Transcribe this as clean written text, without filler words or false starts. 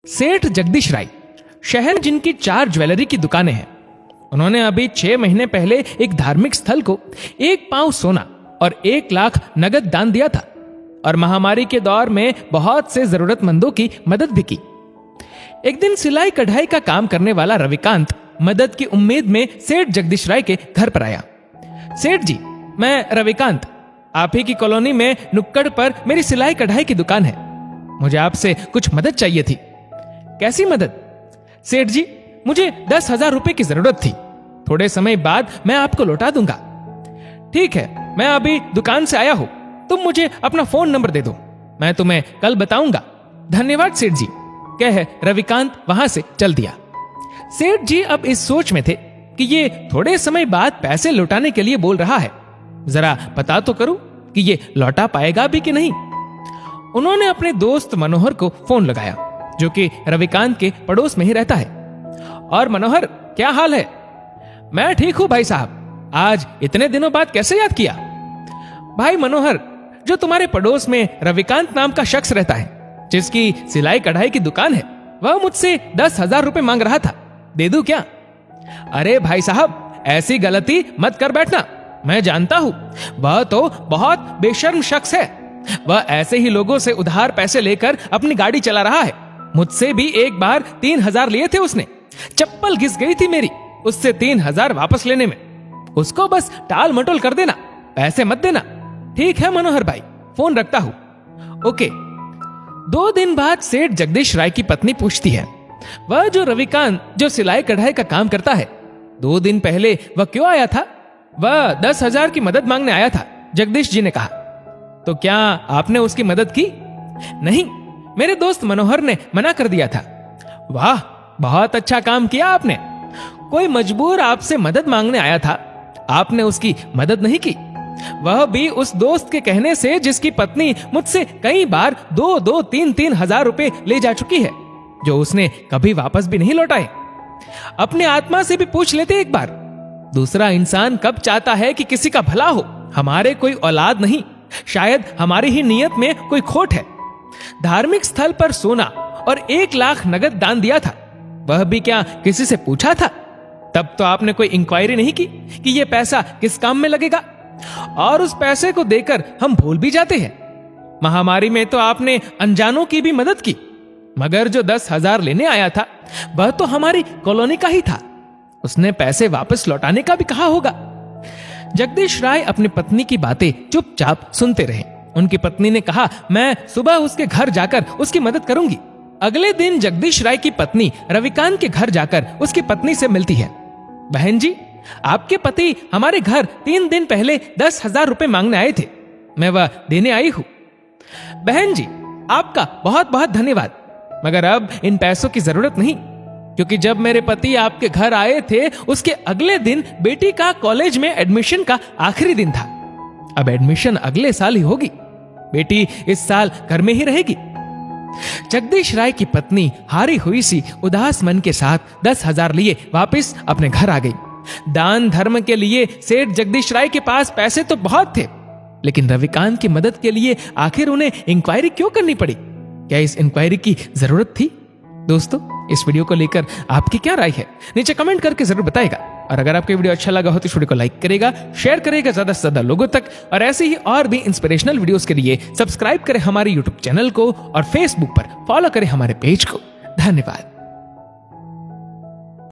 सेठ जगदीश राय, शहर जिनकी 4 ज्वेलरी की दुकानें हैं, उन्होंने अभी 6 महीने पहले एक धार्मिक स्थल को 1 पांव सोना और 1 लाख नगद दान दिया था और महामारी के दौर में बहुत से जरूरतमंदों की मदद भी की। एक दिन सिलाई कढ़ाई का काम करने वाला रविकांत मदद की उम्मीद में सेठ जगदीश राय के घर पर आया। सेठ जी, मैं रविकांत, आप ही की कॉलोनी में नुक्कड़ पर मेरी सिलाई कढ़ाई की दुकान है। मुझे आपसे कुछ मदद चाहिए थी। कैसी मदद? सेठ जी, मुझे 10,000 रुपए की जरूरत थी। थोड़े समय बाद मैं आपको लौटा दूंगा। ठीक है, मैं अभी दुकान से आया हूं, तुम मुझे अपना फोन नंबर दे दो, मैं तुम्हें कल बताऊंगा। धन्यवाद सेठ जी, कह रविकांत वहां से चल दिया। सेठ जी अब इस सोच में थे कि ये थोड़े समय बाद पैसे लौटाने के लिए बोल रहा है, जरा पता तो करूं कि ये लौटा पाएगा भी कि नहीं। उन्होंने अपने दोस्त मनोहर को फोन लगाया, जो कि रविकांत के पड़ोस में ही रहता है। और मनोहर, क्या हाल है? मैं ठीक हूं भाई साहब, आज इतने दिनों बाद कैसे याद किया? भाई मनोहर, जो तुम्हारे पड़ोस में रविकांत नाम का शख्स रहता है, जिसकी सिलाई कढ़ाई की दुकान है, वह मुझसे 10,000 रुपए मांग रहा था, दे दूं क्या? अरे भाई साहब, ऐसी गलती मत कर बैठना, मैं जानता हूं वह तो बहुत बेशर्म शख्स है। वह ऐसे ही लोगों से उधार पैसे लेकर अपनी गाड़ी चला रहा है। मुझसे भी एक बार 3,000 लिए थे उसने, चप्पल घिस गई थी मेरी उससे 3,000 वापस लेने में। उसको बस टाल मटोल कर देना, पैसे मत देना। ठीक है मनोहर भाई, फोन रखता हूं। ओके। 2 दिन बाद सेठ जगदीश राय की पत्नी पूछती है, वह जो रविकांत जो सिलाई कढ़ाई का काम करता है, 2 दिन पहले वह क्यों आया था? वह 10,000 की मदद मांगने आया था, जगदीश जी ने कहा। तो क्या आपने उसकी मदद की? नहीं, मेरे दोस्त मनोहर ने मना कर दिया था। वाह, बहुत अच्छा काम किया आपने। कोई मजबूर आपसे मदद मांगने आया था, आपने उसकी मदद नहीं की, वह भी उस दोस्त के कहने से जिसकी पत्नी मुझसे कई बार 2-2, 3-3 हजार रुपए ले जा चुकी है, जो उसने कभी वापस भी नहीं लौटाए। अपने आत्मा से भी पूछ लेते एक बार, दूसरा इंसान कब चाहता है कि किसी का भला हो? हमारे कोई औलाद नहीं, शायद हमारी ही नियत में कोई खोट है। धार्मिक स्थल पर सोना और 1 लाख नगद दान दिया था, वह भी क्या किसी से पूछा था? तब तो आपने कोई इंक्वायरी नहीं की कि यह पैसा किस काम में लगेगा, और उस पैसे को देकर हम भूल भी जाते हैं। महामारी में तो आपने अनजानों की भी मदद की, मगर जो 10,000 लेने आया था, वह तो हमारी कॉलोनी का ही था। उसने पैसे वापस लौटाने का भी कहा होगा। जगदीश राय अपनी पत्नी की बातें चुपचाप सुनते रहे। उनकी पत्नी ने कहा, मैं सुबह उसके घर जाकर उसकी मदद करूंगी। अगले दिन जगदीश राय की पत्नी रविकांत के घर जाकर उसकी पत्नी से मिलती है। बहन जी, आपके पति हमारे घर 3 दिन पहले 10,000 रुपए मांगने आए थे, मैं वह देने आई हूं। बहन जी, आपका बहुत बहुत धन्यवाद, मगर अब इन पैसों की जरूरत नहीं, क्योंकि जब मेरे पति आपके घर आए थे, उसके अगले दिन बेटी का कॉलेज में एडमिशन का आखिरी दिन था। अब एडमिशन अगले साल ही होगी, बेटी इस साल घर में ही रहेगी। जगदीश राय की पत्नी हारी हुई सी उदास मन के साथ 10,000 लिए वापस अपने घर आ गई। दान धर्म के लिए सेठ जगदीश राय के पास पैसे तो बहुत थे, लेकिन रविकांत की मदद के लिए आखिर उन्हें इंक्वायरी क्यों करनी पड़ी? क्या इस इंक्वायरी की जरूरत थी? दोस्तों, इस वीडियो को लेकर आपकी क्या राय है, नीचे कमेंट करके जरूर बताएगा। और अगर आपको वीडियो अच्छा लगा हो तो इस वीडियो को लाइक करेगा, शेयर करेगा ज्यादा से ज्यादा लोगों तक, और ऐसे ही और भी इंस्पिरेशनल वीडियोस के लिए सब्सक्राइब करें हमारे यूट्यूब चैनल को और फेसबुक पर फॉलो करें हमारे पेज को। धन्यवाद।